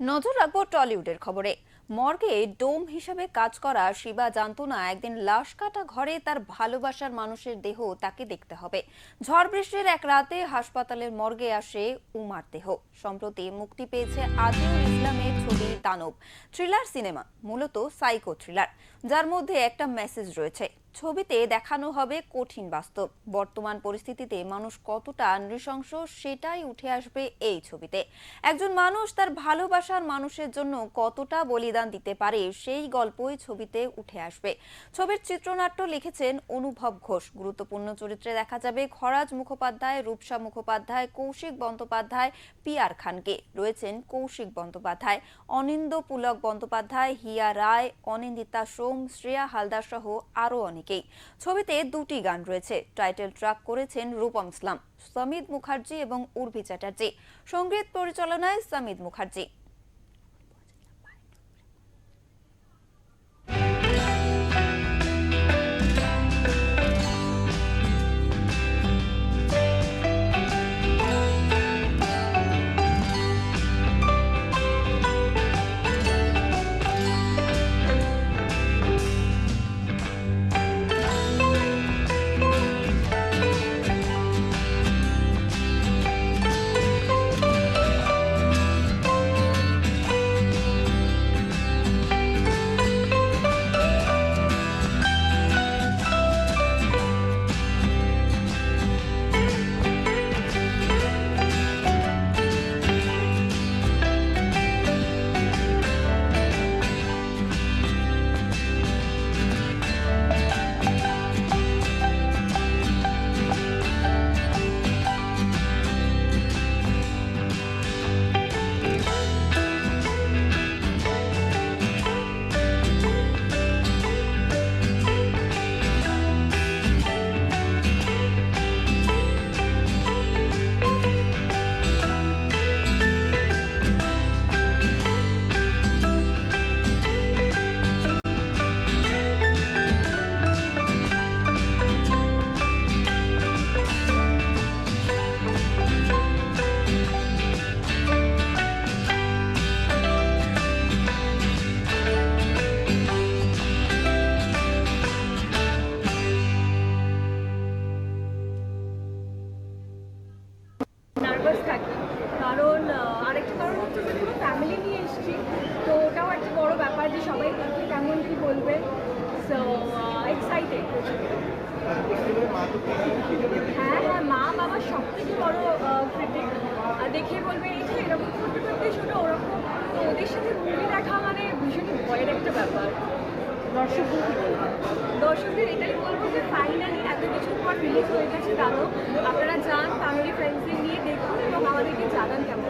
নজর রাখবো টলিউডের খবরে। মর্গে ডোম হিসাবে কাজ করা শিবা জানতো না একদিন লাশ কাটা ঘরে তার ভালোবাসার মানুষের দেহ তাকে দেখতে হবে। ঝড় বৃষ্টির এক রাতে হাসপাতালের মর্গে আসে উমার দেহ। সম্প্রতি মুক্তি পেয়েছে আজিজুল ইসলামের ছবি দানব। থ্রিলার সিনেমা, মূলত সাইকো থ্রিলার, যার মধ্যে একটা মেসেজ রয়েছে। ছবিতে দেখানো হবে কঠিন বাস্তব। বর্তমান পরিস্থিতিতে মানুষ কতটা নৃশংস সেটাই উঠে আসবে এই ছবিতে। একজন মানুষ তার ভালোবাসার মানুষের জন্য কতটা বলিদান দিতে পারে সেই গল্পই ছবিতে উঠে আসবে। ছবির চিত্রনাট্য লিখেছেন অনুভব ঘোষ। গুরুত্বপূর্ণ চরিত্রে দেখা যাবে খরাজ মুখোপাধ্যায়, রূপসা মুখোপাধ্যায়, কৌশিক বন্দ্যোপাধ্যায়, পিয়ার খানকে। রয়েছেন কৌশিক বন্দ্যোপাধ্যায়, অনিন্দ পুলক বন্দ্যোপাধ্যায়, হিয়া রায়, অনিন্দিতা সোম, শ্রেয়া হালদার সহ আরো অনেকেই। ছবিতে দুটি গান রয়েছে। টাইটেল ট্র্যাক করেছেন রূপম ইসলাম, সমিত মুখার্জি এবং উর্বি চ্যাটার্জি। সঙ্গীত পরিচালনায় সমিত মুখার্জি। নার্ভাস থাকি, কারণ আরেকটা কারণ হচ্ছে যে পুরো ফ্যামিলি নিয়ে এসেছি, তো ওটাও একটা বড় ব্যাপার যে সবাই দেখে কেমন কি বলবে। So excited. হ্যাঁ হ্যাঁ, মা বাবা সব থেকে বড় ক্রিটিক। দেখে বলবে এই যে এরকম করতে করতে শুধু ওরকম, তো ওদের সাথে মুভি দেখা মানে ভীষণ ভয়ের একটা ব্যাপার। দর্শকদের এটাই বলবো যে ফাইনালি এত কিছুর পর রিলিজ হয়ে গেছে দানব। আপনারা যান, ফ্যামিলি ফ্রেন্ডসদের নিয়ে দেখুন এবং আমাদেরকে জানান কেমন